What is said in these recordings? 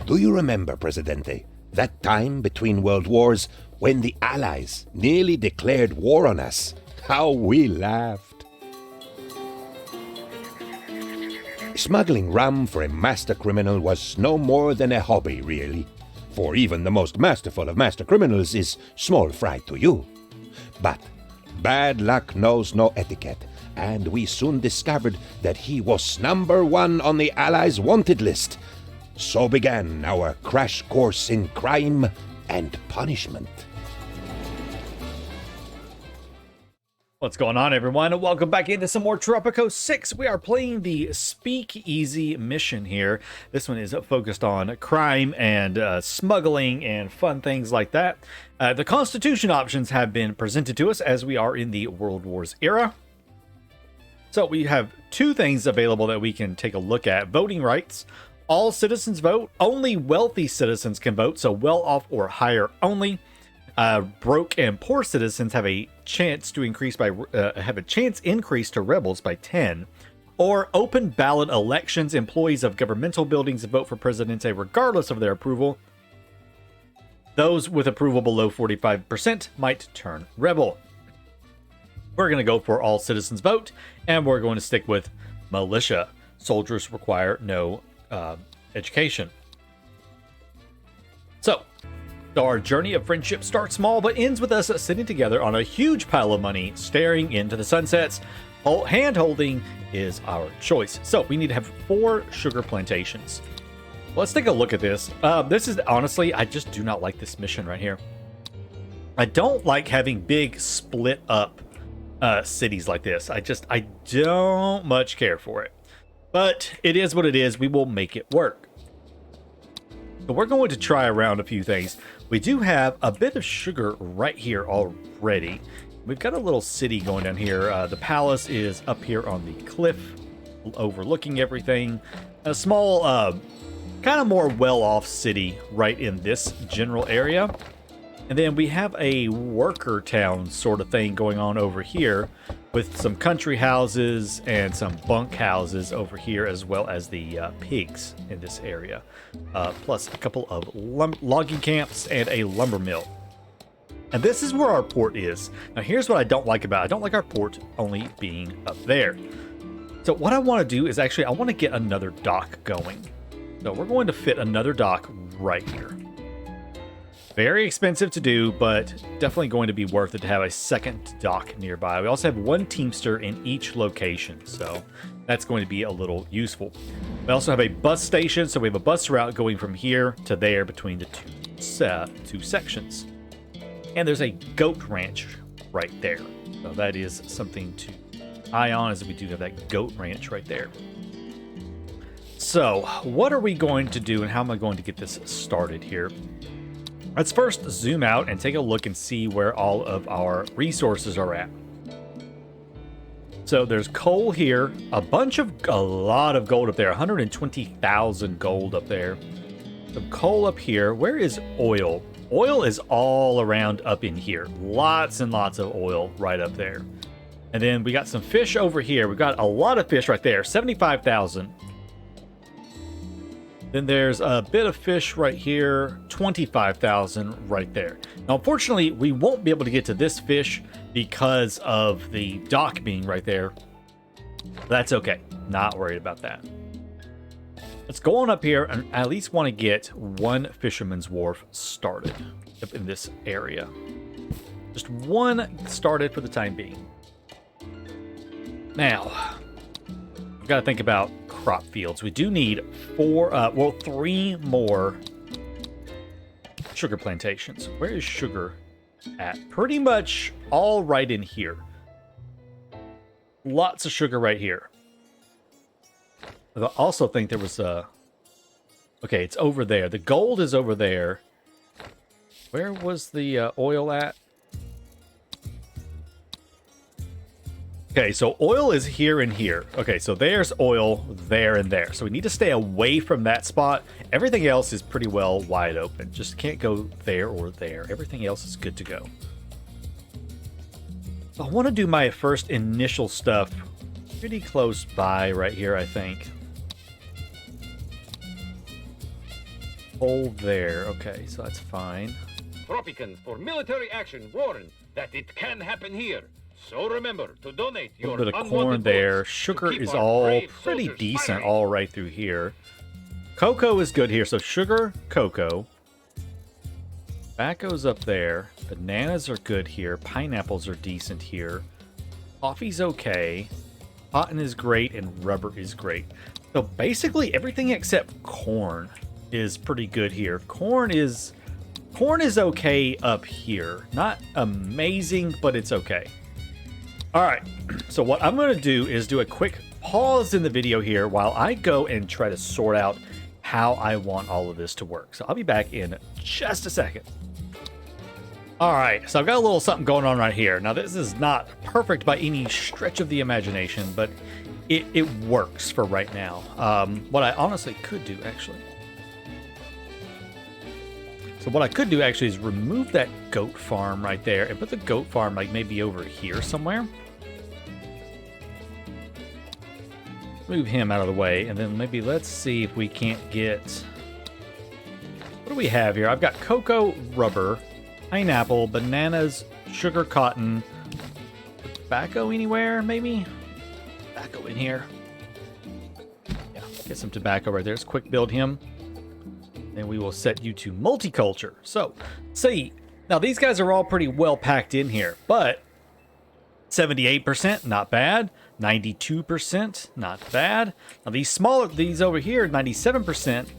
Do you remember, Presidente, that time between world wars when the Allies nearly declared war on us? How we laughed. Smuggling rum for a master criminal was no more than a hobby, really. For even the most masterful of master criminals is small fry to you. But bad luck knows no etiquette, and we soon discovered that he was #1 on the Allies' wanted list. So began our crash course in crime and punishment. What's going on, everyone, and welcome back into some more Tropico 6. We are playing the Speakeasy mission here. This one is focused on crime and smuggling and fun things like that. The Constitution options have been presented to us as we are in the World Wars era. So we have two things available that we can take a look at. Voting rights. All citizens vote. Only wealthy citizens can vote, so well-off or higher only. Broke and poor citizens have a chance to increase to rebels by 10. Or open ballot elections. Employees of governmental buildings vote for Presidente regardless of their approval. Those with approval below 45% might turn rebel. We're going to go for all citizens vote, and we're going to stick with militia. Soldiers require no education. So our journey of friendship starts small but ends with us sitting together on a huge pile of money staring into the sunsets. Hand-holding is our choice. So we need to have 4 sugar plantations. Let's take a look at this. This is honestly, I just do not like this mission right here. I don't like having big split up cities like this. I don't much care for it. But it is what it is. We will make it work. So we're going to try around a few things. We do have a bit of sugar right here already. We've got a little city going down here. The palace is up here on the cliff, overlooking everything. A small, kind of more well-off city right in this general area. And then we have a worker town sort of thing going on over here with some country houses and some bunk houses over here, as well as the pigs in this area. Plus a couple of logging camps and a lumber mill. And this is where our port is. Now here's what I don't like about it. I don't like our port only being up there. So what I want to do is actually I want to get another dock going. So we're going to fit another dock right here. Very expensive to do, but definitely going to be worth it to have a second dock nearby. We also have 1 Teamster in each location, so that's going to be a little useful. We also have a bus station, so we have a bus route going from here to there between the two sections. And there's a goat ranch right there. So that is something to eye on, as we do have that goat ranch right there. So what are we going to do, and how am I going to get this started here? Let's first zoom out and take a look and see where all of our resources are at. So there's coal here, a lot of gold up there, 120,000 gold up there. Some coal up here. Where is oil? Oil is all around up in here. Lots and lots of oil right up there. And then we got some fish over here. We've got a lot of fish right there, 75,000. Then there's a bit of fish right here, 25,000 right there. Now, unfortunately, we won't be able to get to this fish because of the dock being right there. That's okay. Not worried about that. Let's go on up here, and I at least want to get 1 fisherman's wharf started up in this area. Just 1 started for the time being. Now, we've got to think about crop fields. We do need 3 more sugar plantations. Where is sugar at? Pretty much all right in here. Lots of sugar right here. I also think there was a... Okay, it's over there. The gold is over there. Where was the oil at? Okay, so oil is here and here. Okay, so there's oil there and there. So we need to stay away from that spot. Everything else is pretty well wide open. Just can't go there or there. Everything else is good to go. So I want to do my first initial stuff pretty close by right here, I think. Coal there. Okay, so that's fine. Tropicans for military action warn that it can happen here. So remember to donate A your little bit of unwanted corn there. votes to Sugar keep is our all brave pretty soldiers decent firing. all right through here. Cocoa is good here. So sugar, cocoa. Tobacco's up there. Bananas are good here. Pineapples are decent here. Coffee's okay. Cotton is great and rubber is great. So basically everything except corn is pretty good here. Corn is okay up here. Not amazing, but it's okay. All right, so what I'm going to do is do a quick pause in the video here while I go and try to sort out how I want all of this to work. So I'll be back in just a second. All right, so I've got a little something going on right here. Now, this is not perfect by any stretch of the imagination, but it works for right now. What I honestly could do, actually. So what I could do, actually, is remove that goat farm right there and put the goat farm, like, maybe over here somewhere. Move him out of the way, and then maybe let's see if we can't get... What do we have here? I've got cocoa, rubber, pineapple, bananas, sugar, cotton, tobacco anywhere, maybe? Tobacco in here. Yeah, get some tobacco right there. Let's quick build him. Then we will set you to multiculture. So, see, now these guys are all pretty well packed in here, but 78%, not bad. 92%, not bad. Now these smaller, these over here, 97%.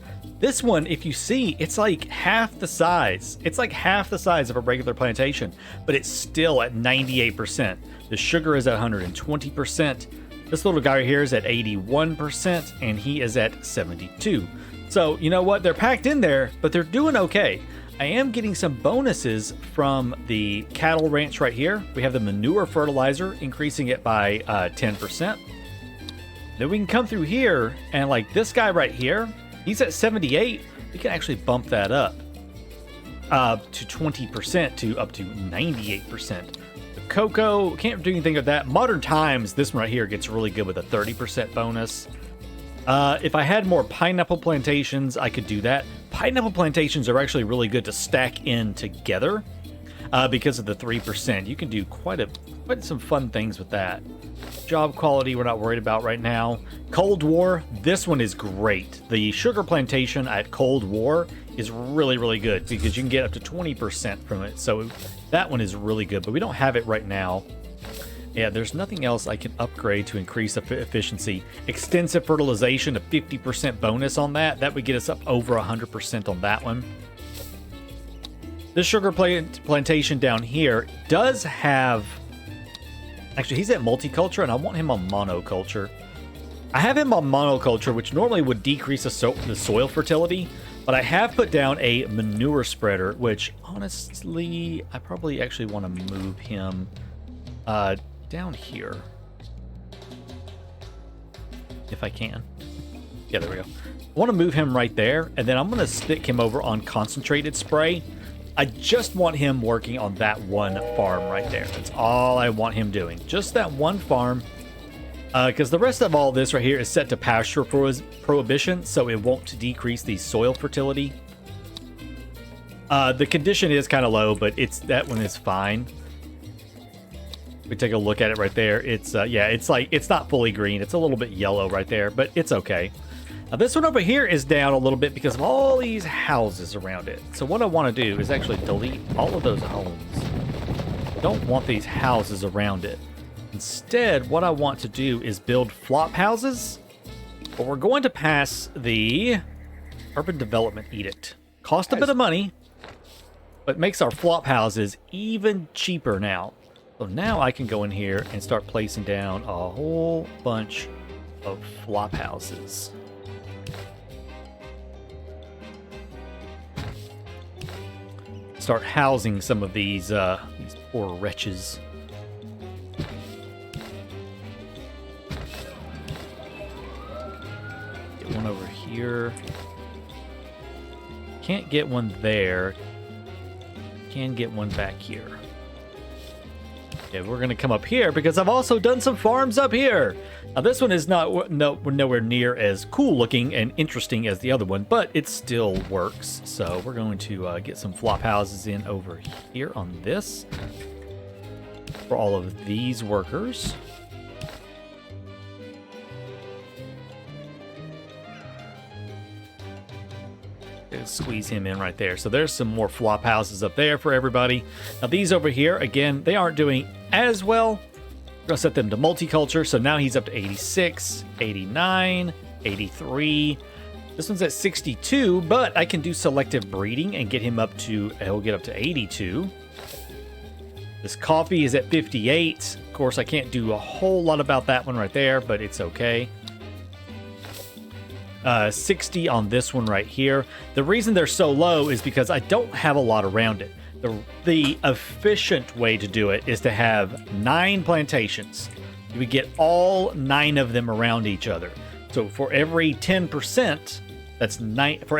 This one, if you see, it's like half the size. It's like half the size of a regular plantation, but it's still at 98%. The sugar is at 120%. This little guy here is at 81%, and he is at 72%. So, you know what? They're packed in there, but they're doing okay. I am getting some bonuses from the cattle ranch right here. We have the manure fertilizer, increasing it by 10%. Then we can come through here, and like this guy right here, he's at 78. We can actually bump that up to 20% to up to 98%. The cocoa, can't do anything with that. Modern Times, this one right here gets really good with a 30% bonus. If I had more pineapple plantations, I could do that. Pineapple plantations are actually really good to stack in together because of the 3%. You can do quite some fun things with that. Job quality, we're not worried about right now. Cold War, this one is great. The sugar plantation at Cold War is really, really good because you can get up to 20% from it. So that one is really good, but we don't have it right now. Yeah, there's nothing else I can upgrade to increase efficiency. Extensive fertilization, a 50% bonus on that. That would get us up over 100% on that one. This sugar plantation down here does have... Actually, he's at multiculture, and I want him on monoculture. I have him on monoculture, which normally would decrease the soil fertility, but I have put down a manure spreader, which, honestly, I probably actually want to move him... down here, if I can. Yeah, there we go. I want to move him right there, and then I'm going to stick him over on concentrated spray. I just want him working on that one farm right there. That's all I want him doing. Just that one farm, because the rest of all this right here is set to pasture prohibition, so it won't decrease the soil fertility. The condition is kind of low, but that one is fine. We take a look at it right there. It's yeah, it's not fully green. It's a little bit yellow right there, but it's okay. Now this one over here is down a little bit because of all these houses around it. So what I want to do is actually delete all of those homes. I don't want these houses around it. Instead, what I want to do is build flop houses, but we're going to pass the Urban Development Edict. Cost a bit of money, but makes our flop houses even cheaper now. So now I can go in here and start placing down a whole bunch of flop houses. Start housing some of these poor wretches. Get one over here. Can't get one there. Can get one back here. Yeah, we're going to come up here because I've also done some farms up here. Now, this one is nowhere near as cool looking and interesting as the other one, but it still works. So we're going to get some flop houses in over here on this for all of these workers. Squeeze him in right there. So there's some more flop houses up there for everybody. Now these over here, again, they aren't doing as well. We're gonna set them to multiculture. So now he's up to 86, 89, 83. This one's at 62, but I can do selective breeding and get him up to, he'll get up to 82. This coffee is at 58. Of course, I can't do a whole lot about that one right there, but it's okay. 60 on this one right here. The reason they're so low is because I don't have a lot around it. The efficient way to do it is to have 9 plantations. You would get all 9 of them around each other. So for every 10%, that's 9. For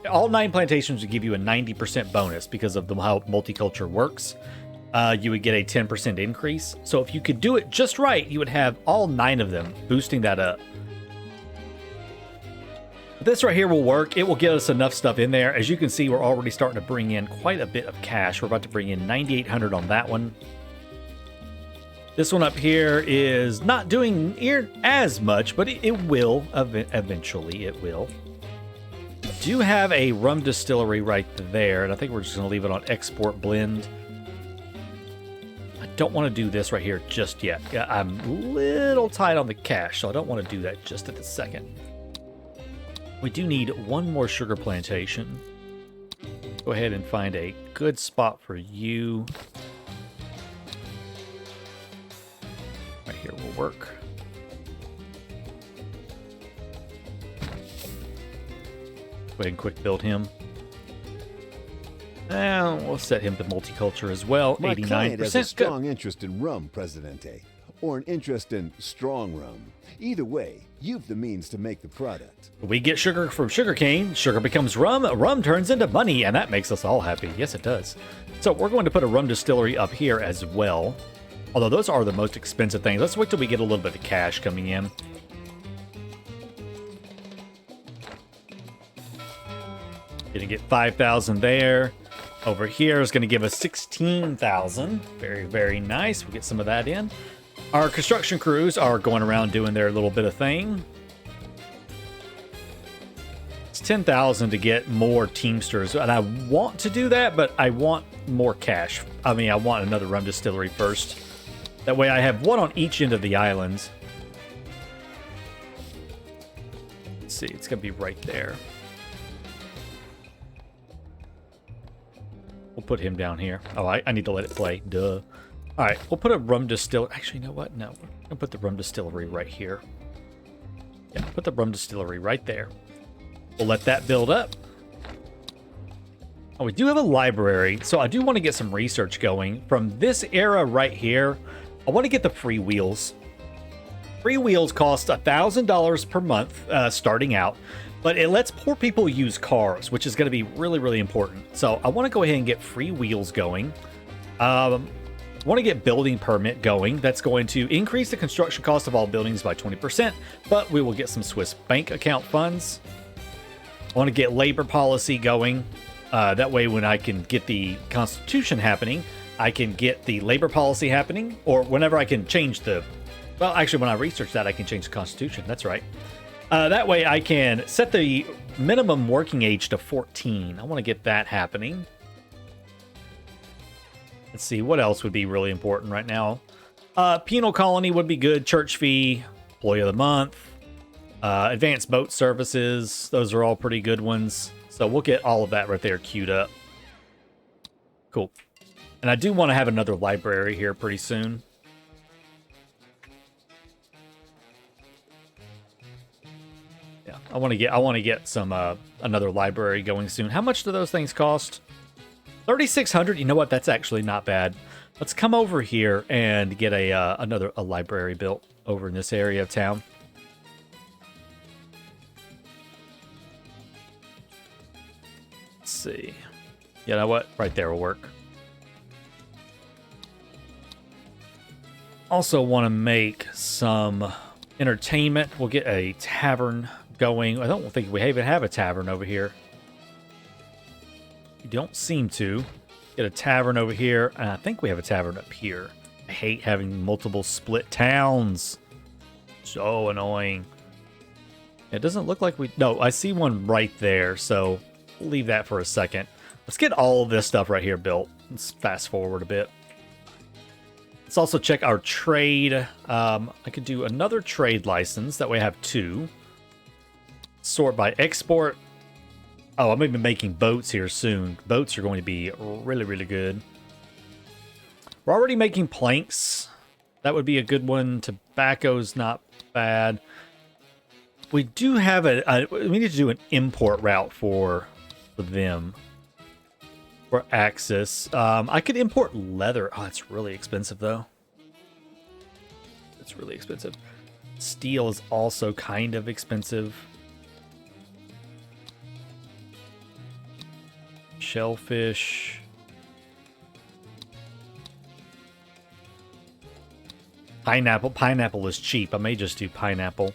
all 9 plantations would give you a 90% bonus because of how multiculture works. You would get a 10% increase. So if you could do it just right, you would have all 9 of them, boosting that up. This right here will work. It will get us enough stuff in there. As you can see, we're already starting to bring in quite a bit of cash. We're about to bring in 9,800 on that one. This one up here is not doing as much, but it will eventually. It will. We do have a rum distillery right there, and I think we're just going to leave it on export blend. I don't want to do this right here just yet. I'm a little tight on the cash, so I don't want to do that just at the second. We do need one more sugar plantation. Go ahead and find a good spot for you. Right here will work. Go ahead and quick build him. And we'll set him to multiculture as well. My 89%. client has a strong Good. interest in rum, Presidente, or an interest in strong rum. Either way, you've the means to make the product. We get sugar from sugarcane, sugar becomes rum, rum turns into money, and that makes us all happy. Yes, it does. So we're going to put a rum distillery up here as well. Although those are the most expensive things. Let's wait till we get a little bit of cash coming in. Gonna get 5,000 there. Over here is gonna give us 16,000. Very, very nice. We'll get some of that in. Our construction crews are going around doing their little bit of thing. It's 10,000 to get more Teamsters, and I want to do that, but I want more cash. I mean, I want another rum distillery first. That way I have one on each end of the islands. Let's see, it's gonna be right there. We'll put him down here. Oh, I need to let it play. Duh. All right, we'll put a rum distillery. Actually, you know what? No, we're gonna put the rum distillery right here. Yeah, put the rum distillery right there. We'll let that build up. Oh, we do have a library, so I do want to get some research going. From this era right here, I want to get the free wheels. Free wheels cost $1,000 per month starting out, but it lets poor people use cars, which is going to be really, really important. So I want to go ahead and get free wheels going. I want to get building permit going. That's going to increase the construction cost of all buildings by 20%, but we will get some Swiss bank account funds. I want to get labor policy going. That way, when I can get the Constitution happening, I can get the labor policy happening, or whenever I can change the... Well, actually, when I research that, I can change the Constitution. That's right. That way, I can set the minimum working age to 14. I want to get that happening. Let's see, what else would be really important right now? Penal colony would be good. Church fee, employee of the month, advanced boat services. Those are all pretty good ones. So we'll get all of that right there queued up. Cool. And I do want to have another library here pretty soon. Yeah, I want to get some another library going soon. How much do those things cost? 3,600. You know what? That's actually not bad. Let's come over here and get another library built over in this area of town. Let's see. You know what? Right there will work. Also want to make some entertainment. We'll get a tavern going. I don't think we even have a tavern over here. You don't seem to. Get a tavern over here. And I think we have a tavern up here. I hate having multiple split towns. So annoying. It doesn't look like we... No, I see one right there. So we'll leave that for a second. Let's get all of this stuff right here built. Let's fast forward a bit. Let's also check our trade. I could do another trade license. That way I have 2. Sort by export. Oh, I'm going to be making boats here soon. Boats are going to be really, really good. We're already making planks. That would be a good one. Tobacco's not bad. We do have we need to do an import route for them. For Axis. I could import leather. Oh, that's really expensive, though. It's really expensive. Steel is also kind of expensive. Shellfish. Pineapple. Pineapple is cheap. I may just do pineapple.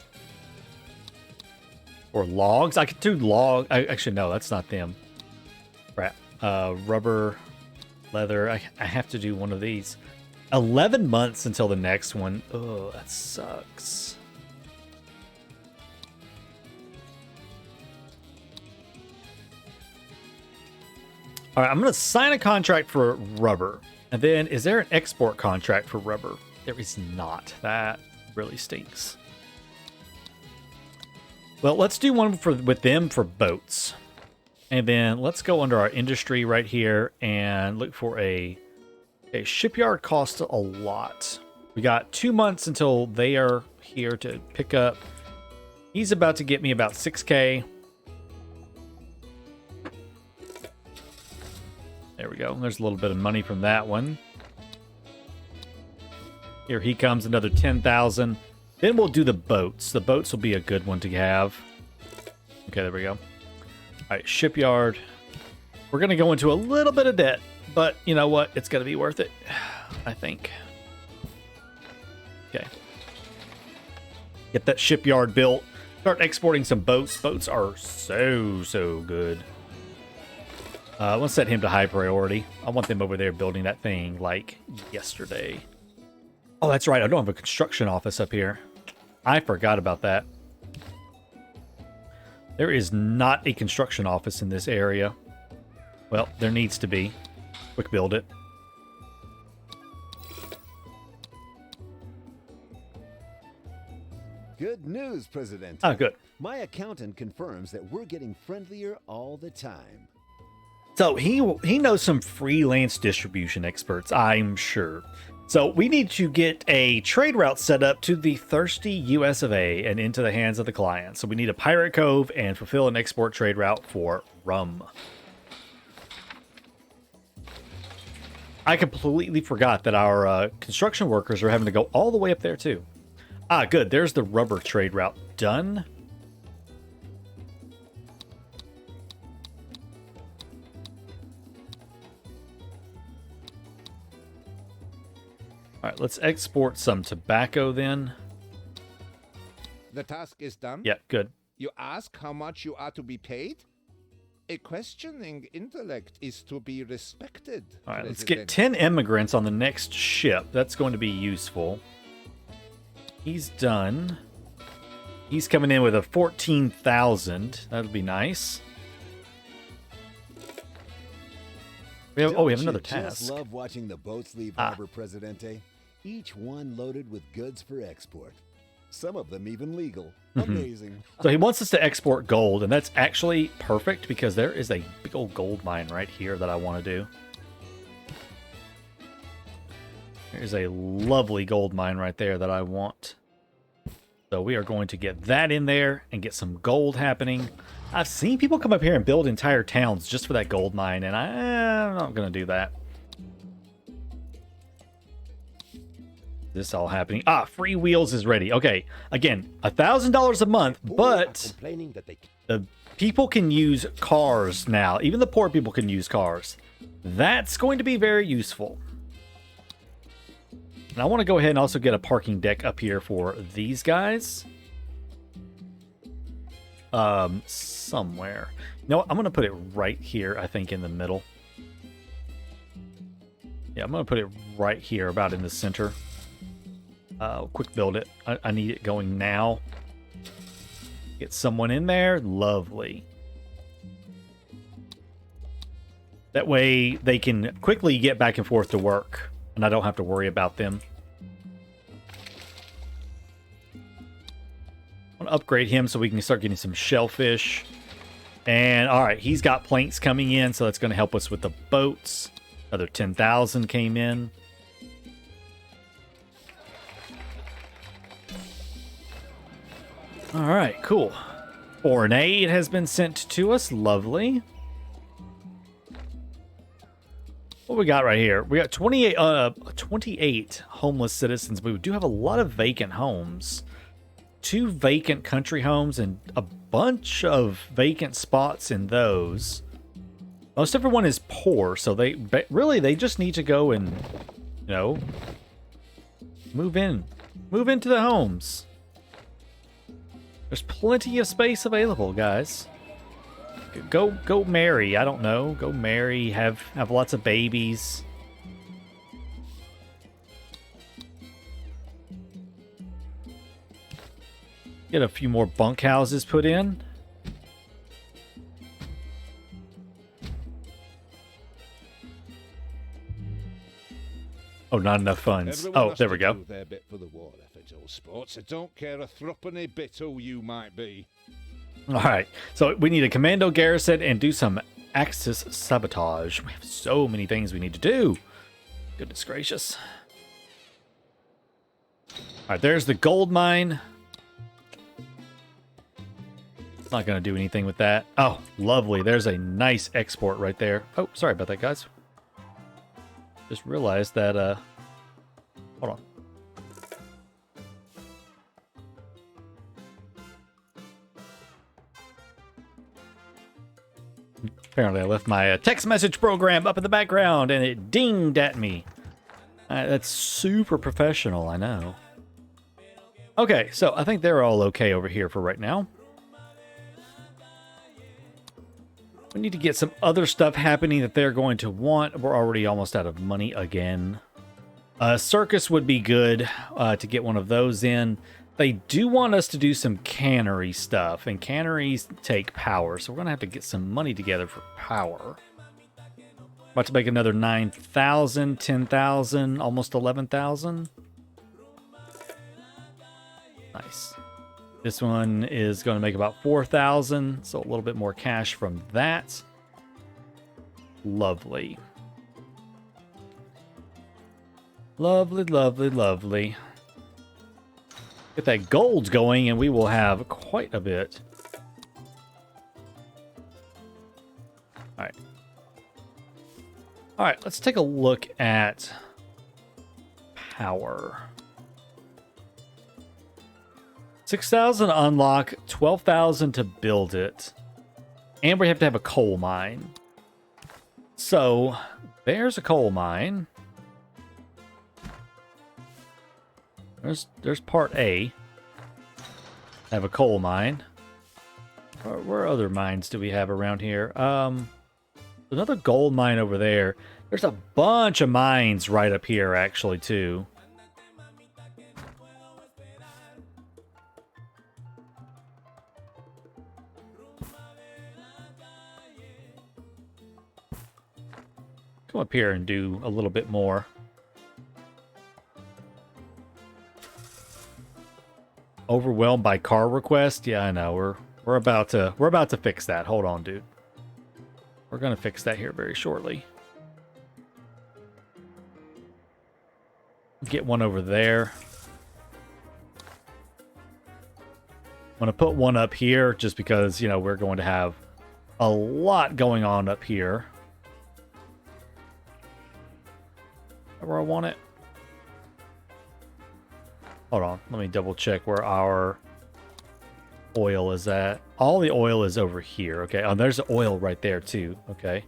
Or logs. I could do log. Actually, no, that's not them. Crap. Rubber, leather. I have to do one of these. 11 months until the next one. Oh, that sucks. All right, I'm going to sign a contract for rubber. And then, is there an export contract for rubber? There is not. That really stinks. Well, let's do one with them for boats. And then let's go under our industry right here and look for a shipyard. Costs a lot. We got 2 months until they are here to pick up. He's about to get me about 6K. There we go. There's a little bit of money from that one. Here he comes, another 10,000. Then we'll do the boats. The boats will be a good one to have. Okay, there we go. All right, shipyard. We're going to go into a little bit of debt, but you know what? It's going to be worth it, I think. Okay. Get that shipyard built. Start exporting some boats. Boats are so good. I want to set him to high priority. I want them over there building that thing like yesterday. Oh, that's right. I don't have a construction office up here. I forgot about that. There is not a construction office in this area. Well, there needs to be. Quick build it. Good news, Presidente. Ah, good. My accountant confirms that we're getting friendlier all the time. So he knows some freelance distribution experts, I'm sure. So we need to get a trade route set up to the thirsty US of A and into the hands of the client. So we need a pirate cove and fulfill an export trade route for rum. I completely forgot that our construction workers are having to go all the way up there too. Ah, good. There's the rubber trade route done. All right, let's export some tobacco then. The task is done. Yeah, good. You ask how much you are to be paid? A questioning intellect is to be respected. All right, let's President. get 10 immigrants on the next ship. That's going to be useful. He's done. He's coming in with a 14,000. That'll be nice. We have another task. Just love watching the boats leave harbor, Presidente. Each one loaded with goods for export. Some of them even legal. Amazing. So he wants us to export gold, and that's actually perfect because there is a big old gold mine right here that I want to do. There's a lovely gold mine right there that I want. So we are going to get that in there and get some gold happening. I've seen people come up here and build entire towns just for that gold mine, and I'm not going to do that. This all happening. Ah, free wheels is ready. Okay, again, $1,000 a month, but the people can use cars now. Even the poor people can use cars. That's going to be very useful. And I want to go ahead and also get a parking deck up here for these guys. Somewhere. No, I'm going to put it right here, I think, in the middle. Yeah, I'm going to put it right here, about in the center. Quick build it. I need it going now. Get someone in there. Lovely. That way they can quickly get back and forth to work, and I don't have to worry about them. I want to upgrade him so we can start getting some shellfish. And all right, he's got planks coming in, so that's going to help us with the boats. Another 10,000 came in. All right, cool. Foreign aid has been sent to us. Lovely. What we got right here? We got 28 homeless citizens, but we do have a lot of vacant homes. 2 vacant country homes and a bunch of vacant spots in those. Most everyone is poor, so they just need to go and, you know, move into the homes. There's plenty of space available, guys. Go marry. I don't know. Go marry. Have lots of babies. Get a few more bunkhouses put in. Oh, not enough funds. Everyone Oh, has there to we go. do their bit for the war effort, all sports. I don't care a threepenny bit who you might be. All right, so we need a commando garrison and do some Axis sabotage. We have so many things we need to do. Goodness gracious. All right, there's the gold mine. Not going to do anything with that. Oh, lovely. There's a nice export right there. Oh, sorry about that, guys. Just realized that, hold on. Apparently I left my text message program up in the background and it dinged at me. That's super professional, I know. Okay, so I think they're all okay over here for right now. We need to get some other stuff happening that they're going to want. We're already almost out of money again. Circus would be good to get one of those in. They do want us to do some cannery stuff, and canneries take power, so we're going to have to get some money together for power. About to make another 9,000, 10,000, almost 11,000. Nice. This one is going to make about 4,000, so a little bit more cash from that. Lovely. Lovely, lovely, lovely. Get that gold going, and we will have quite a bit. All right. All right, let's take a look at power. 6,000 unlock, 12,000 to build it. And we have to have a coal mine. So, there's a coal mine. There's part A. Have a coal mine. Where other mines do we have around here? Another gold mine over there. There's a bunch of mines right up here, actually, too. Come up here and do a little bit more. Overwhelmed by car request? Yeah, I know. We're about to fix that. Hold on, dude. We're gonna fix that here very shortly. Get one over there. I'm gonna put one up here just because, you know, we're going to have a lot going on up here. Where I want it. Hold on, let me double check where our oil is at. All the oil is over here. Okay, oh, there's the oil right there too. Okay.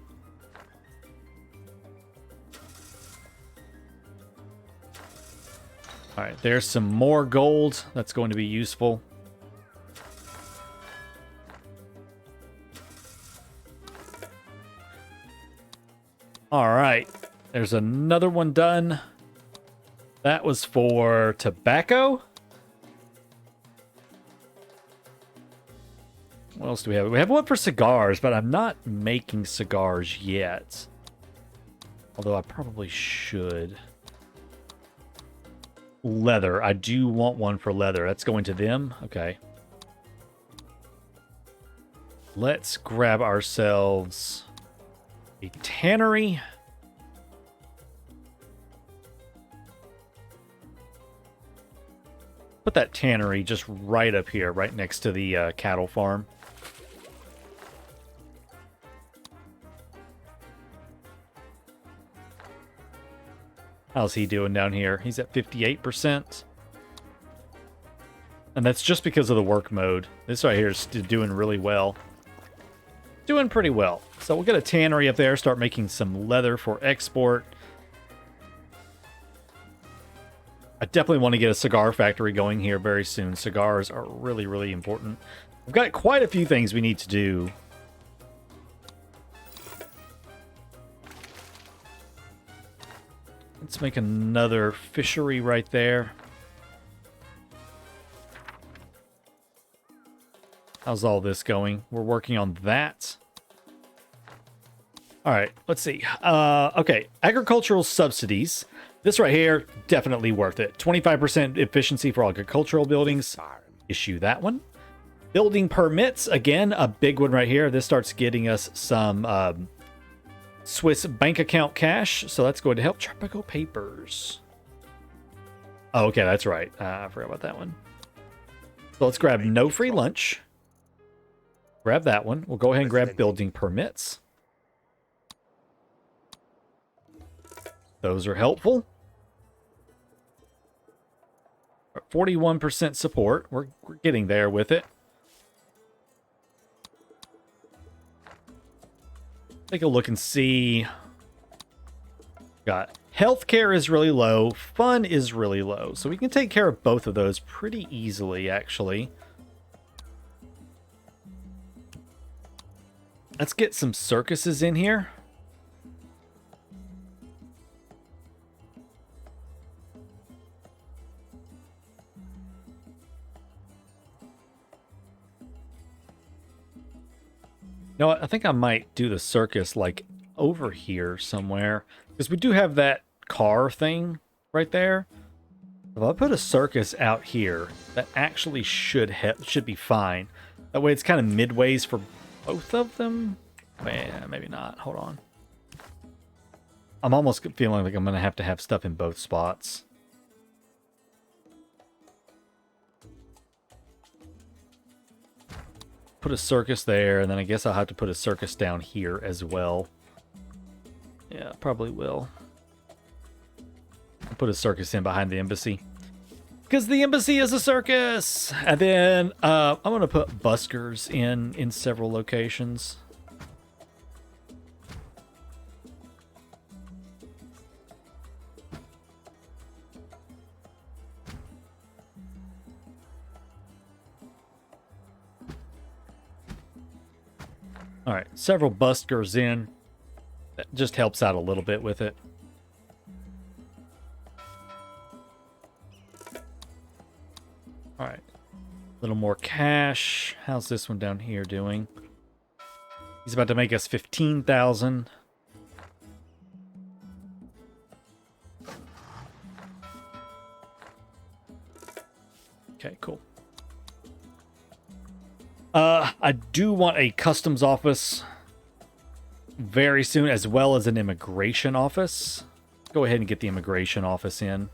All right, there's some more gold. That's going to be useful. All right, there's another one done. That was for tobacco. What else do we have? We have one for cigars, but I'm not making cigars yet. Although I probably should. Leather. I do want one for leather. That's going to them. Okay. Let's grab ourselves a tannery. Put that tannery just right up here, right next to the cattle farm. How's he doing down here? He's at 58%. And that's just because of the work mode. This right here is doing really well. Doing pretty well. So we'll get a tannery up there, start making some leather for export. I definitely want to get a cigar factory going here very soon. Cigars are really, really important. We've got quite a few things we need to do. Let's make another fishery right there. How's all this going? We're working on that. All right, let's see. Okay, agricultural subsidies. This right here, definitely worth it. 25% efficiency for agricultural buildings. Issue that one. Building permits, again, a big one right here. This starts getting us some Swiss bank account cash, so that's going to help. Tropico papers. Oh, okay, that's right. I forgot about that one. So let's grab no free lunch. Grab that one. We'll go ahead and grab building permits. Those are helpful. 41% support. We're getting there with it. Take a look and see. Got healthcare is really low. Fun is really low. So we can take care of both of those pretty easily, actually. Let's get some circuses in here. You know what? I think I might do the circus like over here somewhere, because we do have that car thing right there. If I put a circus out here, that actually should be fine. That way it's kind of midways for both of them. Yeah, maybe not. Hold on. I'm almost feeling like I'm going to have stuff in both spots. Put a circus there, and then I guess I'll have to put a circus down here as well. Yeah, probably will. I'll put a circus in behind the embassy, because the embassy is a circus. And then I'm going to put buskers in several locations. All right, several buskers in. That just helps out a little bit with it. All right, a little more cash. How's this one down here doing? He's about to make us 15,000. Okay, cool. I do want a customs office very soon, as well as an immigration office. Go ahead and get the immigration office in.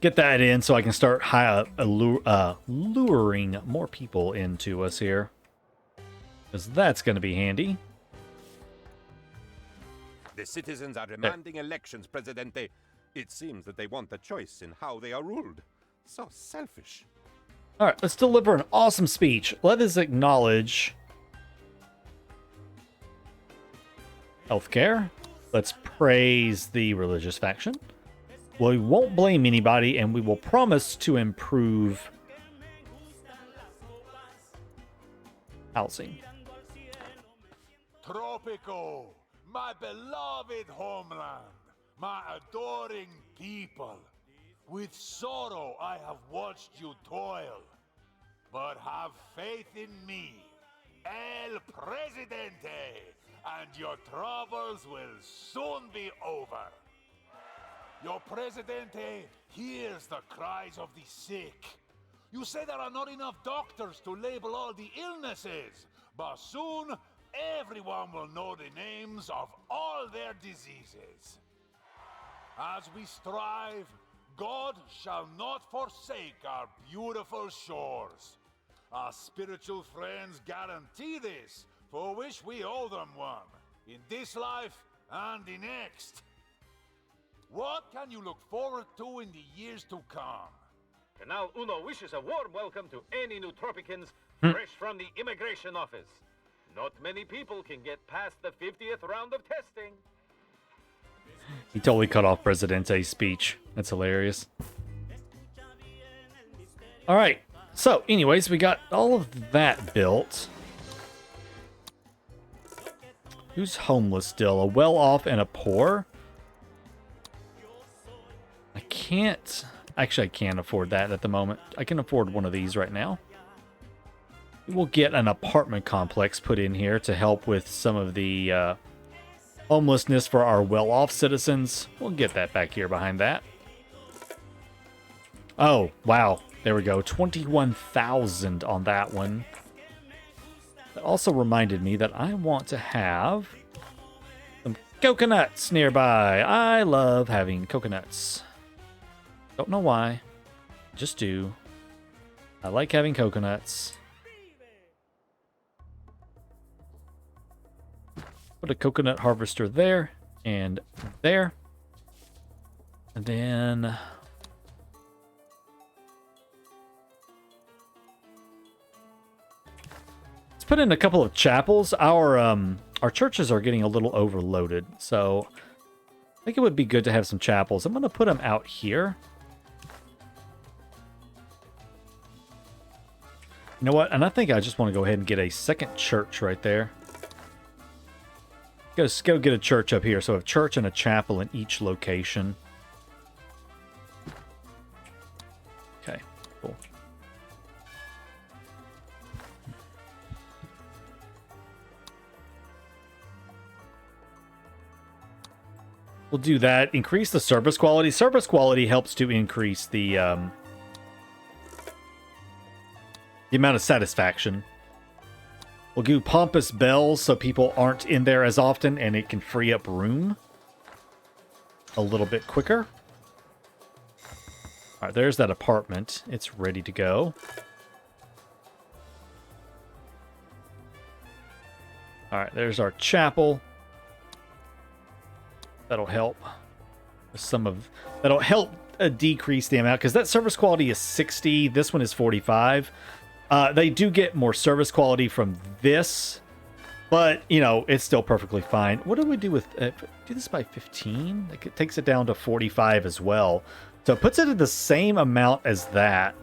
Get that in so I can start luring more people into us here, because that's going to be handy. The citizens are demanding elections, Presidente. It seems that they want a choice in how they are ruled. So selfish. All right, let's deliver an awesome speech. Let us acknowledge healthcare. Let's praise the religious faction. We won't blame anybody, and we will promise to improve housing. Tropico, my beloved homeland, my adoring people. With sorrow I have watched you toil, but have faith in me, El Presidente, and your troubles will soon be over. Your Presidente hears the cries of the sick. You say there are not enough doctors to label all the illnesses, but soon everyone will know the names of all their diseases. As we strive, God shall not forsake our beautiful shores. Our spiritual friends guarantee this, for which we owe them one, in this life and the next. What can you look forward to in the years to come? Canal Uno wishes a warm welcome to any new Tropicans fresh from the immigration office. Not many people can get past the 50th round of testing. He totally cut off Presidente's speech. That's hilarious. All right. So, anyways, we got all of that built. Who's homeless still? A well-off and a poor? I can't... Actually, I can't afford that at the moment. I can afford one of these right now. We'll get an apartment complex put in here to help with some of the homelessness for our well-off citizens. We'll get that back here behind that. Oh, wow. There we go. 21,000 on that one. That also reminded me that I want to have some coconuts nearby. I love having coconuts. Don't know why. Just do. I like having coconuts. Put a coconut harvester there and there. And then let's put in a couple of chapels. Our churches are getting a little overloaded, so I think it would be good to have some chapels. I'm going to put them out here. You know what? And I think I just want to go ahead and get a second church right there. Let's go get a church up here. So a church and a chapel in each location. Okay, cool. We'll do that. Increase the service quality. Service quality helps to increase the amount of satisfaction. We'll do pompous bells so people aren't in there as often and it can free up room a little bit quicker. All right, there's that apartment. It's ready to go. All right, there's our chapel. That'll help with some of... That'll help decrease the amount, because that service quality is 60. This one is 45. They do get more service quality from this, but, you know, it's still perfectly fine. What do we do with... do this by 15? It takes it down to 45 as well. So it puts it at the same amount as that.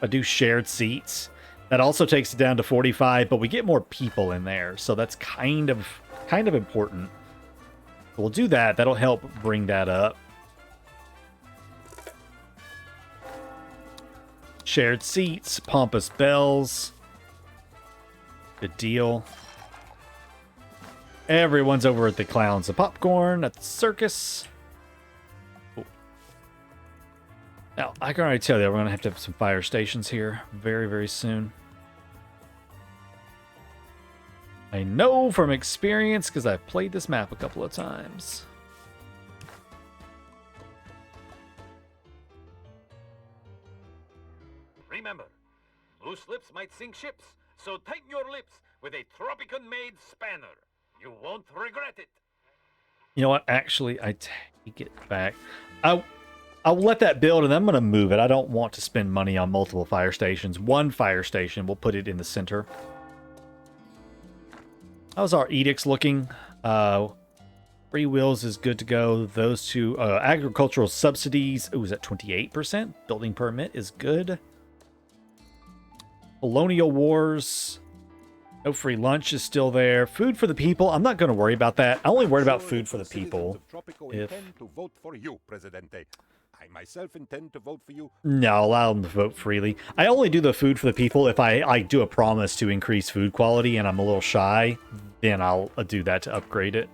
I do shared seats. That also takes it down to 45, but we get more people in there, so that's kind of important. We'll do that. That'll help bring that up. Shared seats, pompous bells. Good deal. Everyone's over at the Clowns of Popcorn at the circus. Ooh. Now, I can already tell you, we're going to have some fire stations here very, very soon. I know from experience because I've played this map a couple of times. Remember, loose lips might sink ships, so tighten your lips with a Tropican-made spanner. You won't regret it. You know what? Actually, I take it back. I'll let that build, and I'm going to move it. I don't want to spend money on multiple fire stations. One fire station, we'll put it in the center. How's our edicts looking? Free wills is good to go. Those two agricultural subsidies. Ooh, is that 28%? Building permit is good. Colonial wars. No free lunch is still there. Food for the people. I'm not going to worry about that. I only worried about food for the people. Tropico If intend to vote for you, Presidente. I myself intend to vote for you. no, allow them to vote freely. I only do the food for the people if I do a promise to increase food quality and I'm a little shy. Then I'll do that to upgrade it.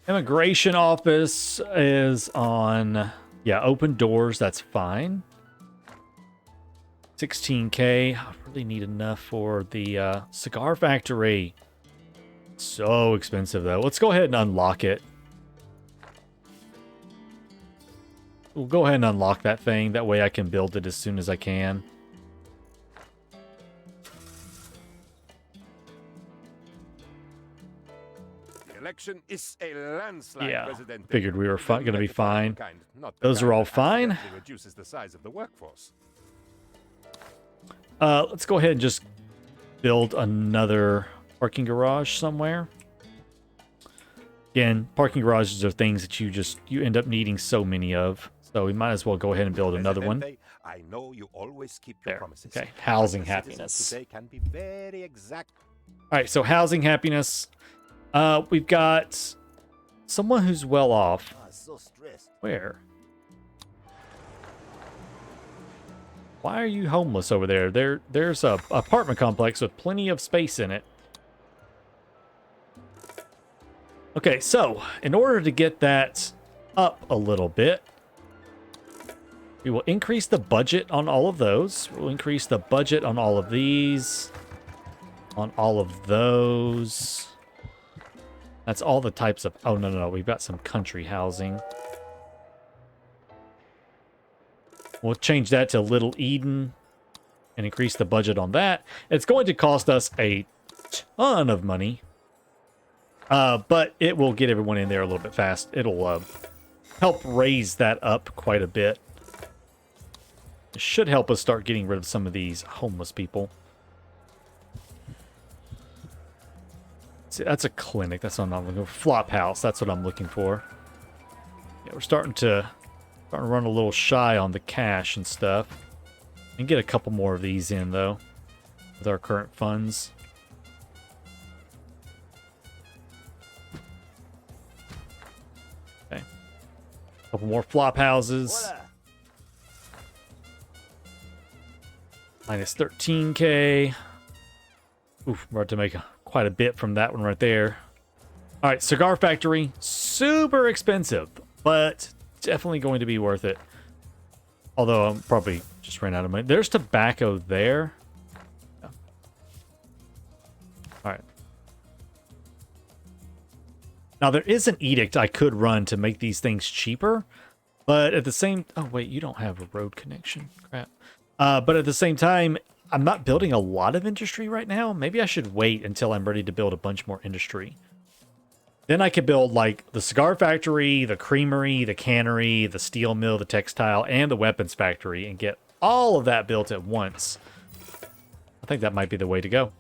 Immigration office is on, yeah, open doors. That's fine. 16K. I really need enough for the cigar factory. So expensive, though. Let's go ahead and unlock it. We'll go ahead and unlock that thing. That way I can build it as soon as I can. The election is a landslide, Yeah, Presidente. figured we were going to be fine. Not the Those kind are all that fine. accidentally reduces the size of the workforce. Let's go ahead and just build another parking garage somewhere. Again, parking garages are things that you end up needing so many of. So we might as well go ahead and build another one. Presidente, I know you always keep your There. promises. Okay, housing The citizens happiness. today can be very exact. All right, so housing happiness. We've got someone who's well off. So stressed. Where? Why are you homeless over there? There's a apartment complex with plenty of space in it. Okay, so in order to get that up a little bit, we will increase the budget on all of those. We'll increase the budget on all of these, on all of those. That's all the types of... Oh, no. We've got some country housing. We'll change that to Little Eden and increase the budget on that. It's going to cost us a ton of money. But it will get everyone in there a little bit fast. It'll help raise that up quite a bit. It should help us start getting rid of some of these homeless people. See, that's a clinic. That's what I'm looking for. Flop house. That's what I'm looking for. Yeah, we're starting to run a little shy on the cash and stuff. And get a couple more of these in, though, with our current funds. Okay. A couple more flop houses. Minus 13K. Oof, we're about to make quite a bit from that one right there. All right, Cigar Factory. Super expensive, but definitely going to be worth it. Although I'm probably just ran out of money. There's tobacco there. Yeah. All right. Now, there is an edict I could run to make these things cheaper, but at the same... Oh, wait, you don't have a road connection. Crap. But at the same time, I'm not building a lot of industry right now. Maybe I should wait until I'm ready to build a bunch more industry. Then I could build, like, the cigar factory, the creamery, the cannery, the steel mill, the textile, and the weapons factory, and get all of that built at once. I think that might be the way to go.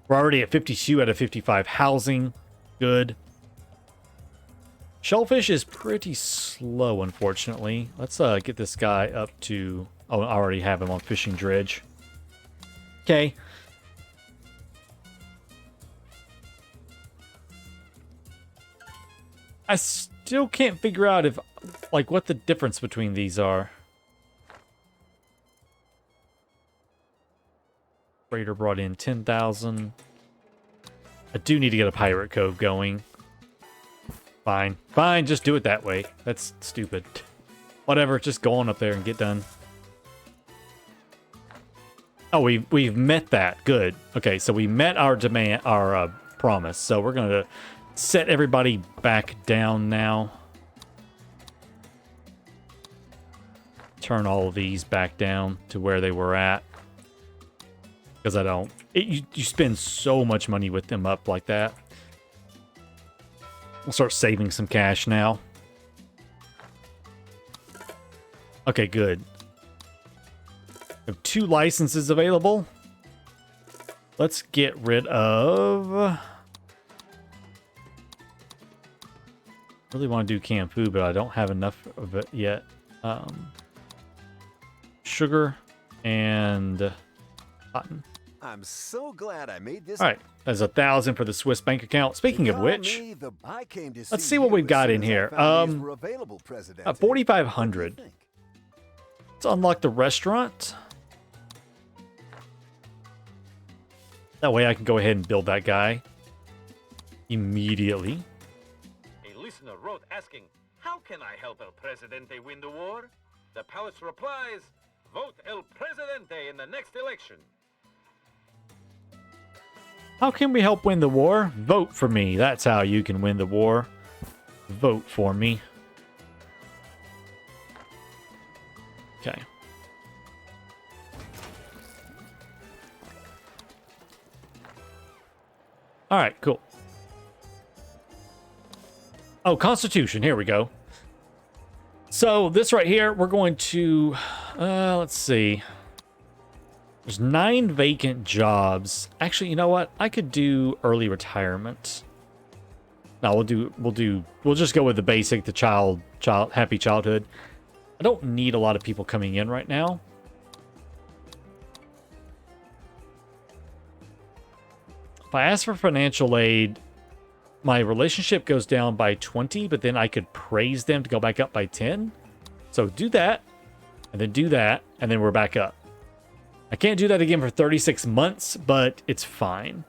We're already at 52 out of 55 housing. Good. Shellfish is pretty slow, unfortunately. Let's get this guy up to... Oh, I already have him on fishing dredge. Okay. I still can't figure out if, like, what the difference between these are. Freighter brought in 10,000. I do need to get a pirate cove going. Fine. Fine, just do it that way. That's stupid. Whatever, just go on up there and get done. Oh, we've met that. Good. Okay, so we met our demand, our promise. So we're going to set everybody back down now. Turn all of these back down to where they were at. Because I don't... You spend so much money with them up like that. We'll start saving some cash now. Okay, good. We have 2 licenses available. Let's get rid of... Really want to do canned food, but I don't have enough of it yet. Sugar and cotton. I'm so glad I made this. All right, there's 1,000 for the Swiss bank account. Speaking of which, let's see what we've got in here. 4,500. Let's unlock the restaurant. That way I can go ahead and build that guy immediately. A listener wrote asking, how can I help El Presidente win the war? The palace replies, vote El Presidente in the next election. How can we help win the war? Vote for me. That's how you can win the war. Vote for me. Okay. All right, cool. Oh, Constitution. Here we go. So this right here, we're going to, let's see. There's 9 vacant jobs. Actually, you know what? I could do early retirement. No, we'll just go with the basic, the happy childhood. I don't need a lot of people coming in right now. If I ask for financial aid, my relationship goes down by 20, but then I could praise them to go back up by 10. So do that, and then do that, and then we're back up. I can't do that again for 36 months, but it's fine.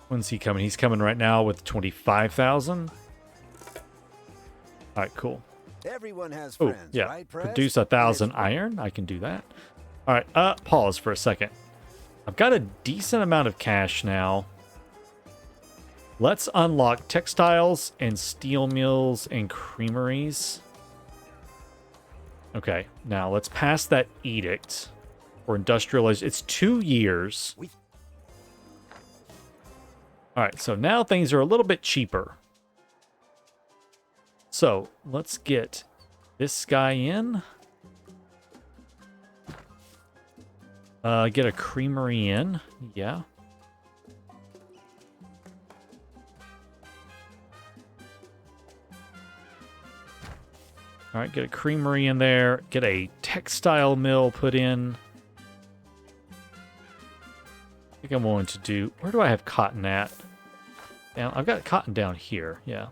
When's he coming? He's coming right now with 25,000. All right, cool. Everyone has Oh, friends, yeah. right, Prez? Produce 1,000 iron. I can do that. All right, pause for a second. I've got a decent amount of cash now. Let's unlock textiles and steel mills and creameries. Okay, now let's pass that edict. For industrialized, it's 2 years. All right, so now things are a little bit cheaper. So let's get this guy in. Get a creamery in. Yeah. All right, get a creamery in there. Get a textile mill put in. I think I'm going to do... Where do I have cotton at? Down, I've got cotton down here. Yeah.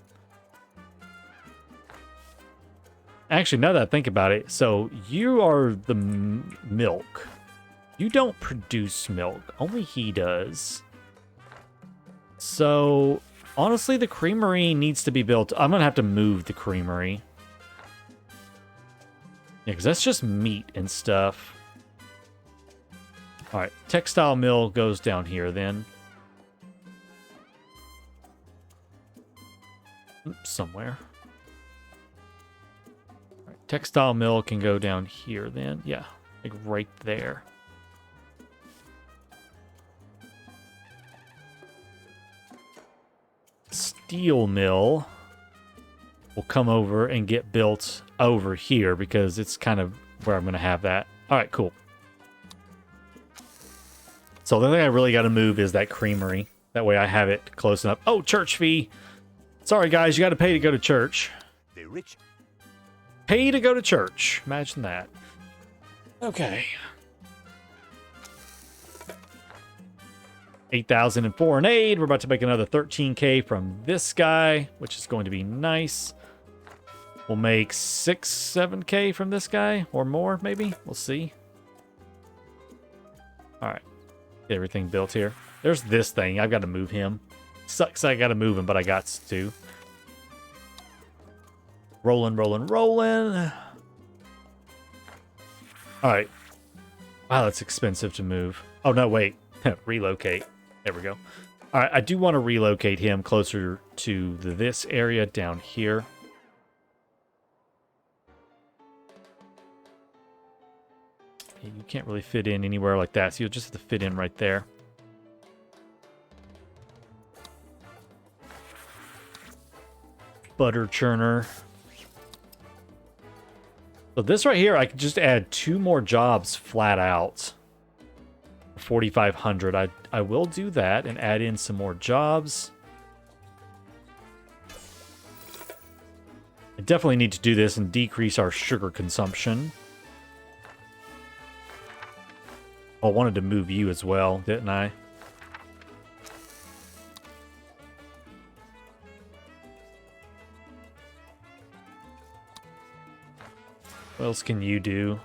Actually, now that I think about it, so you are the milk. You don't produce milk. Only he does. So, honestly, the creamery needs to be built. I'm going to have to move the creamery. Yeah, because that's just meat and stuff. All right, textile mill goes down here then. Oops, somewhere. All right, textile mill can go down here then. Yeah, like right there. Steel mill will come over and get built over here because it's kind of where I'm going to have that. All right, cool. So the thing I really got to move is that creamery. That way I have it close enough. Oh, church fee. Sorry, guys. You got to pay to go to church. The rich. Pay to go to church. Imagine that. Okay. 8,000 in foreign aid. We're about to make another 13K from this guy, which is going to be nice. We'll make 6, 7K from this guy or more, maybe. We'll see. All right. Get everything built here. There's this thing. I've got to move him. Sucks I got to move him, but I got to. Rolling, rolling, rolling. All right. Wow, that's expensive to move. Oh, no, wait. Relocate. There we go. All right, I do want to relocate him closer to this area down here. You can't really fit in anywhere like that, so you'll just have to fit in right there. Butter churner. So this right here, I could just add 2 more jobs flat out. 4,500. I will do that and add in some more jobs. I definitely need to do this and decrease our sugar consumption. I wanted to move you as well, didn't I? What else can you do?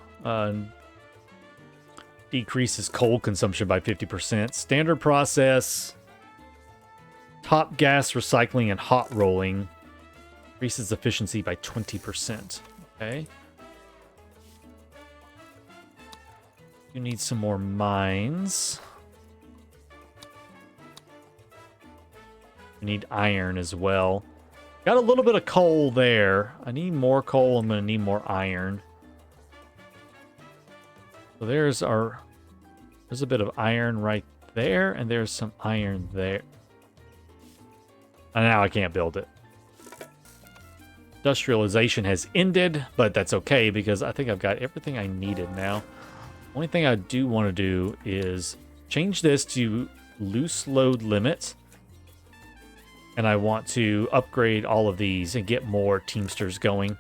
Decreases coal consumption by 50%. Standard process. Top gas recycling and hot rolling. Increases efficiency by 20%. Okay. You need some more mines. You need iron as well. Got a little bit of coal there. I need more coal. I'm going to need more iron. So there's a bit of iron right there, and there's some iron there. And now I can't build it. Industrialization has ended, but that's okay because I think I've got everything I needed now. Only thing I do want to do is change this to loose load limit. And I want to upgrade all of these and get more Teamsters going.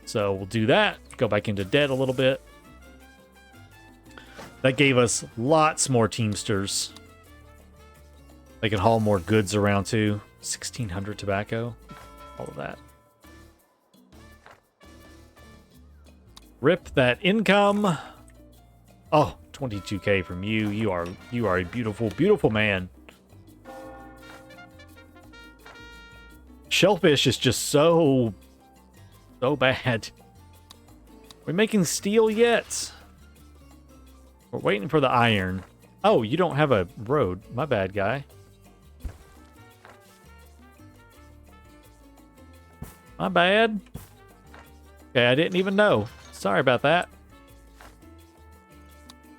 So we'll do that. Go back into debt a little bit. That gave us lots more Teamsters. They can haul more goods around too. 1,600 tobacco. All of that. Rip that income. Oh, 22k from you. You are a beautiful, beautiful man. Shellfish is just so bad. We're making steel yet? We're waiting for the iron. Oh, you don't have a road. My bad, guy. My bad. Okay, I didn't even know. Sorry about that.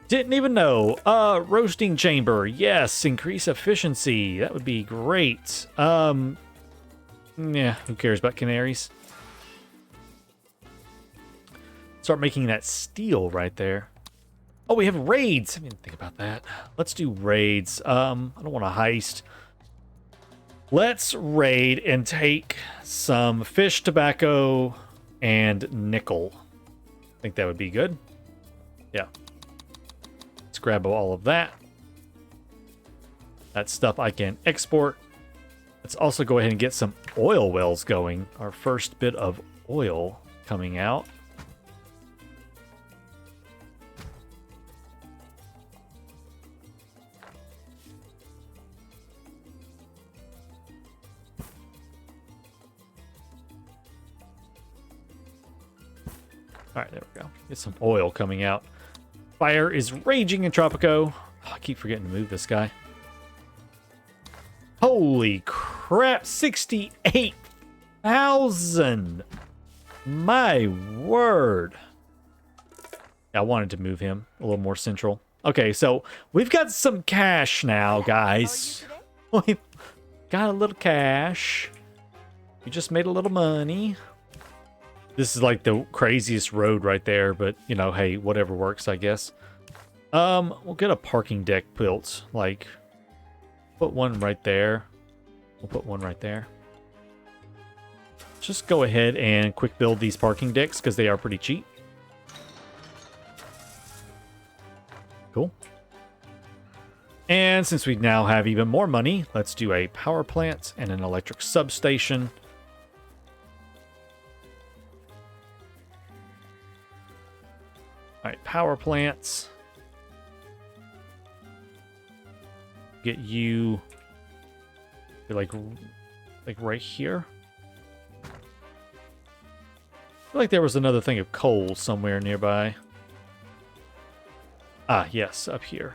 Didn't even know. Roasting chamber. Yes, increase efficiency. That would be great. Yeah, who cares about canaries? Start making that steel right there. Oh, we have raids. I didn't think about that. Let's do raids. I don't want to heist. Let's raid and take some fish, tobacco, and nickel. I think that would be good. Yeah. Let's grab all of that. That stuff I can export. Let's also go ahead and get some oil wells going. Our first bit of oil coming out. All right, there we go. Get some oil coming out. Fire is raging in Tropico. Oh, I keep forgetting to move this guy. Holy crap, 68,000. My word. I wanted to move him a little more central. Okay, so we've got some cash now, guys. We've got a little cash. We just made a little money. This is like the craziest road right there, but, you know, hey, whatever works, I guess. We'll get a parking deck built. Like, put one right there. We'll put one right there. Just go ahead and quick build these parking decks because they are pretty cheap. Cool. And since we now have even more money, let's do a power plant and an electric substation. All right, power plants. Get you like right here. I feel like there was another thing of coal somewhere nearby. Ah, yes, up here.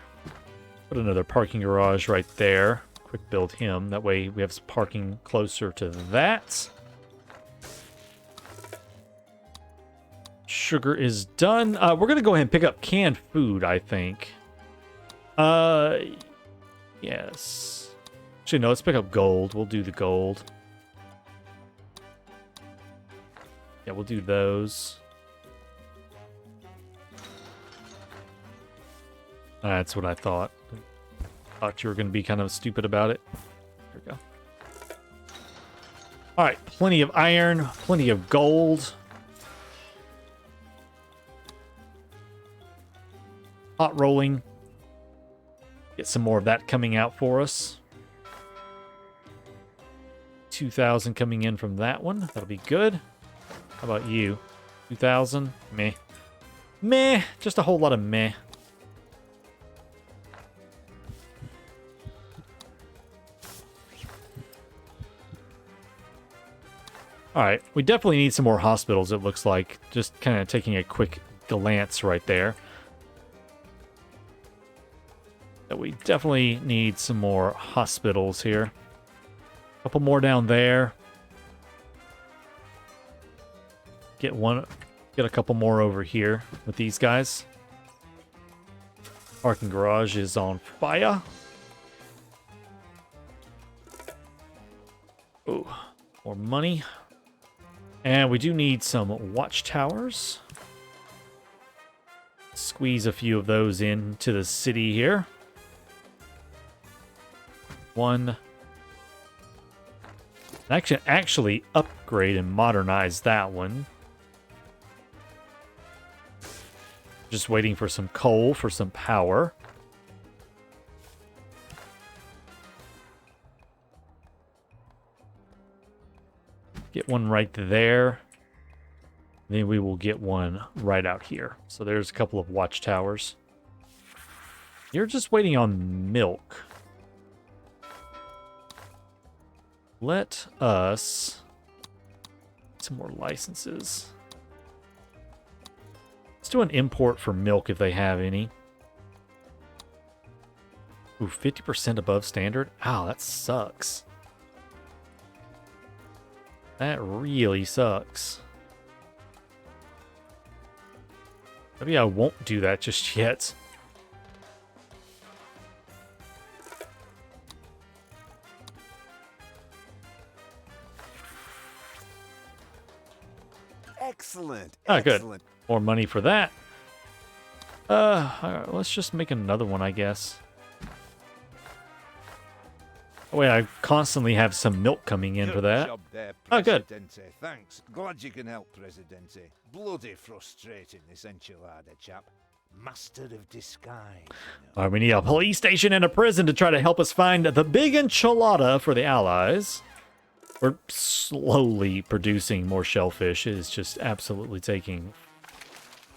Put another parking garage right there. Quick build him. That way we have some parking closer to that. Sugar is done. We're going to go ahead and pick up canned food, I think. Yes. Actually, no, let's pick up gold. We'll do the gold. Yeah, we'll do those. That's what I thought. Thought you were going to be kind of stupid about it. There we go. All right, plenty of iron, plenty of gold. Hot rolling. Get some more of that coming out for us. 2,000 coming in from that one. That'll be good. How about you? 2,000? Meh. Meh. Just a whole lot of meh. Alright, we definitely need some more hospitals, it looks like. Just kind of taking a quick glance right there. That we definitely need some more hospitals here. A couple more down there. Get a couple more over here with these guys. Parking garage is on fire. Ooh, more money. And we do need some watchtowers. Squeeze a few of those into the city here. One. Actually upgrade and modernize that one. Just waiting for some coal for some power. Get one right there. Then we will get one right out here. So there's a couple of watchtowers. You're just waiting on milk. Let us get some more licenses. Let's do an import for milk if they have any. Ooh, 50% above standard? Ow, that sucks. That really sucks. Maybe I won't do that just yet. Excellent. Ah, good. Excellent. More money for that. All right, let's just make another one, I guess. Oh, wait, I constantly have some milk coming in for that. Job there, Oh, good. Presidente. Thanks. Glad you can help, Presidente. Bloody frustrating, this enchilada chap. Master of disguise. All right, we need a police station and a prison to try to help us find the big enchilada for the Allies. We're slowly producing more shellfish. It is just absolutely taking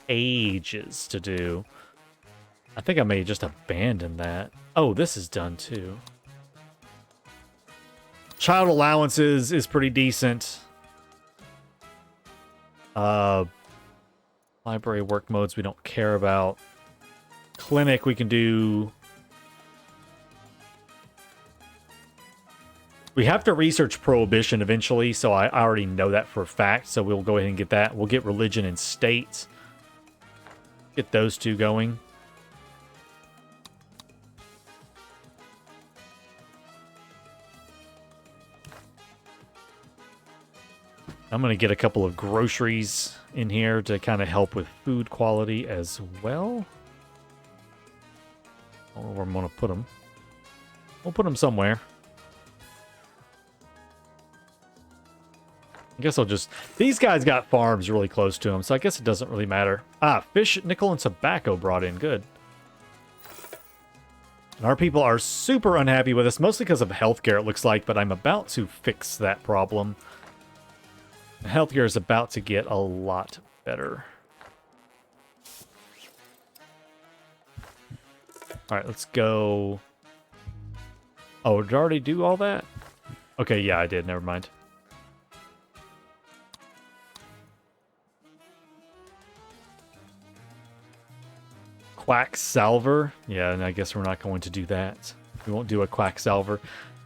ages to do. I think I may just abandon that. Oh, this is done too. Child allowances is pretty decent. Library work modes we don't care about. Clinic we can do. We have to research Prohibition eventually, so I already know that for a fact, so we'll go ahead and get that. We'll get Religion and State. Get those two going. I'm going to get a couple of groceries in here to kind of help with food quality as well. I don't know where I'm going to put them. We'll put them somewhere. I guess I'll just... These guys got farms really close to them, so I guess it doesn't really matter. Ah, fish, nickel, and tobacco brought in. Good. And our people are super unhappy with us, mostly because of healthcare, it looks like, but I'm about to fix that problem. Healthcare is about to get a lot better. All right, let's go. Oh, did I already do all that? Okay, yeah, I did. Never mind. Quacksalver. Yeah, and I guess we're not going to do that. We won't do a Quacksalver.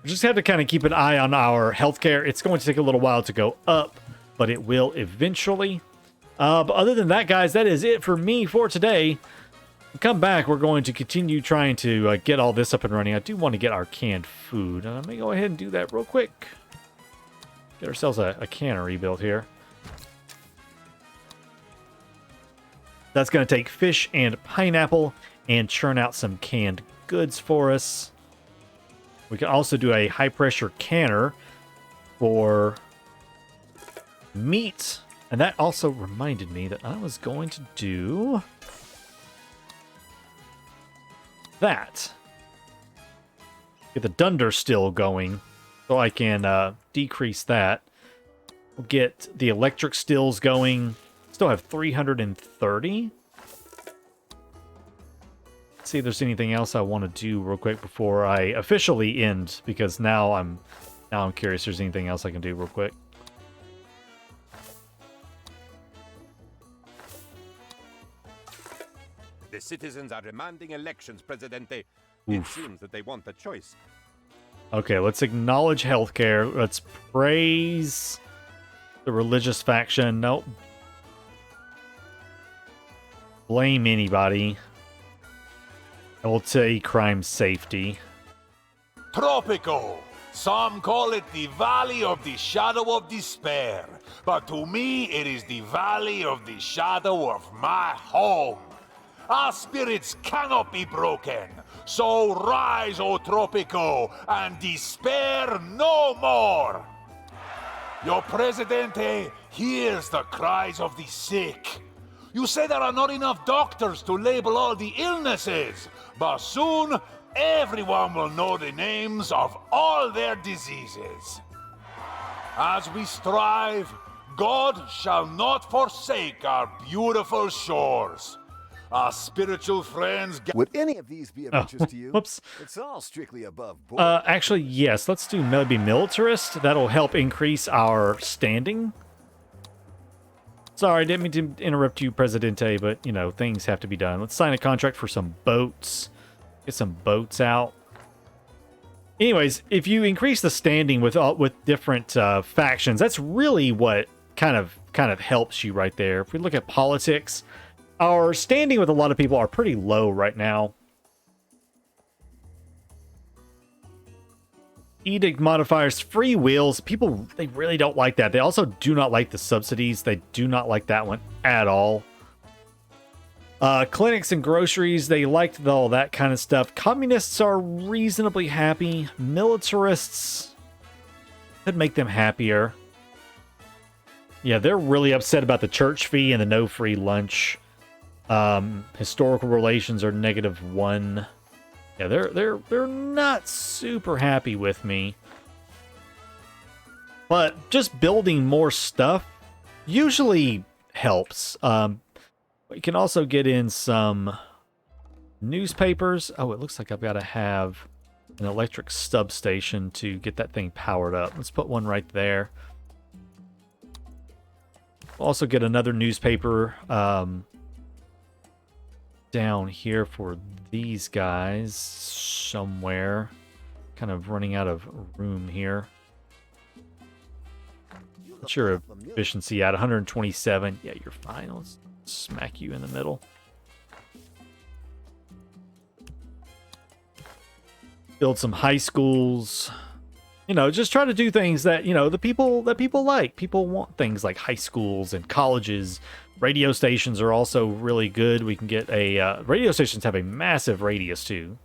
We just have to kind of keep an eye on our healthcare. It's going to take a little while to go up, but it will eventually. But other than that, guys, that is it for me for today. Come back, we're going to continue trying to get all this up and running. I do want to get our canned food. Let me go ahead and do that real quick. Get ourselves a cannery built here. That's going to take fish and pineapple and churn out some canned goods for us. We can also do a high-pressure canner for meat. And that also reminded me that I was going to do that. Get the dunder still going so I can decrease that. We'll get the electric stills going. Still have 330. Let's see if there's anything else I want to do real quick before I officially end, because now I'm curious if there's anything else I can do real quick. The citizens are demanding elections, Presidente. It seems that they want a choice. Okay, let's acknowledge healthcare. Let's praise the religious faction. Nope. Blame anybody. I will say crime safety. Tropico. Some call it the Valley of the Shadow of Despair, but to me it is the Valley of the Shadow of my home. Our spirits cannot be broken, so rise, O Tropico, and despair no more! Your Presidente hears the cries of the sick. You say there are not enough doctors to label all the illnesses, but soon everyone will know the names of all their diseases. As we strive, God shall not forsake our beautiful shores. Our spiritual friends... Would any of these be of interest to you? Whoops. It's all strictly above board. Actually, yes. Let's do maybe militarist. That'll help increase our standing. Sorry, didn't mean to interrupt you, Presidente, but, you know, things have to be done. Let's sign a contract for some boats. Get some boats out. Anyways, if you increase the standing with different factions, that's really what kind of helps you right there. If we look at politics, our standing with a lot of people are pretty low right now. Edict modifiers, free wheels. People, they really don't like that. They also do not like the subsidies. They do not like that one at all. Clinics and groceries, they liked all that kind of stuff. Communists are reasonably happy. Militarists could make them happier. Yeah, they're really upset about the church fee and the no free lunch. Historical relations are -1. Yeah, they're not super happy with me. But just building more stuff usually helps. We can also get in some newspapers. Oh, it looks like I've got to have an electric substation to get that thing powered up. Let's put one right there. We'll also get another newspaper down here for these guys somewhere. Kind of running out of room here. What's your efficiency at? 127. Yeah, you're fine. Let's smack you in the middle. Build some high schools. You know, just try to do things that, you know, the people like. People want things like high schools and colleges. Radio stations are also really good. We can get a... radio stations have a massive radius, too.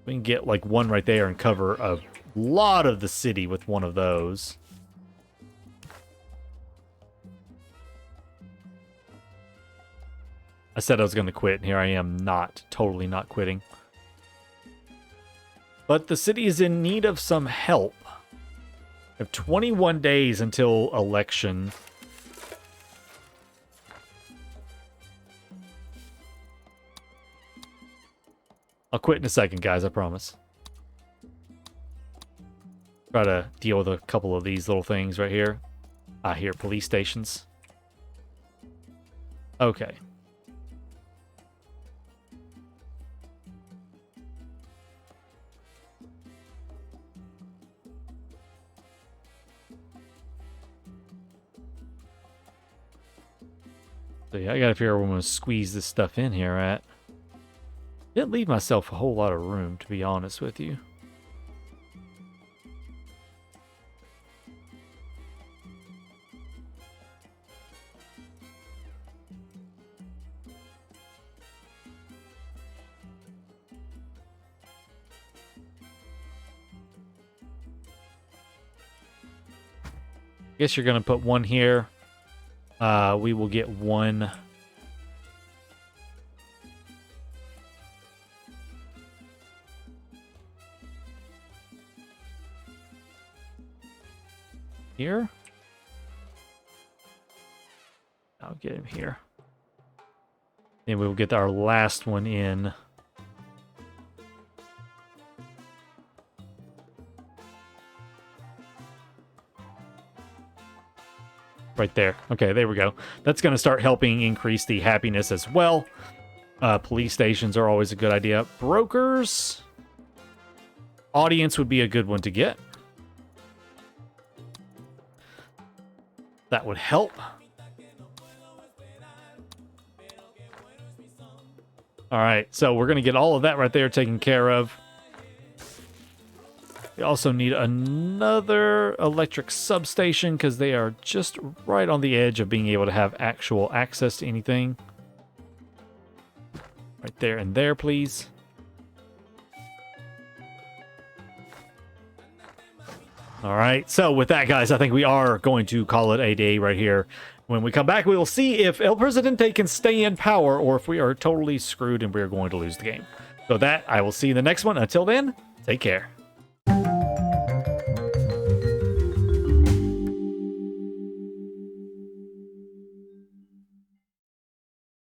We can get, like, one right there and cover a lot of the city with one of those. I said I was going to quit, and here I am totally not quitting. But the city is in need of some help. We have 21 days until election. I'll quit in a second, guys, I promise. Try to deal with a couple of these little things right here. Here, police stations. Okay. So yeah, I gotta figure out where I'm gonna squeeze this stuff in here at. Didn't leave myself a whole lot of room, to be honest with you. guess you're going to put one here. We will get one. Here. I'll get him here. Then we will get our last one in. Right there. Okay, there we go. That's going to start helping increase the happiness as well. Police stations are always a good idea. Brokers. Audience would be a good one to get. That would help. All right, so we're going to get all of that right there taken care of. We also need another electric substation because they are just right on the edge of being able to have actual access to anything. Right there and there, please. All right, so with that, guys, I think we are going to call it a day right here. When we come back, we will see if El Presidente can stay in power or if we are totally screwed and we are going to lose the game. So that, I will see you in the next one. Until then, take care.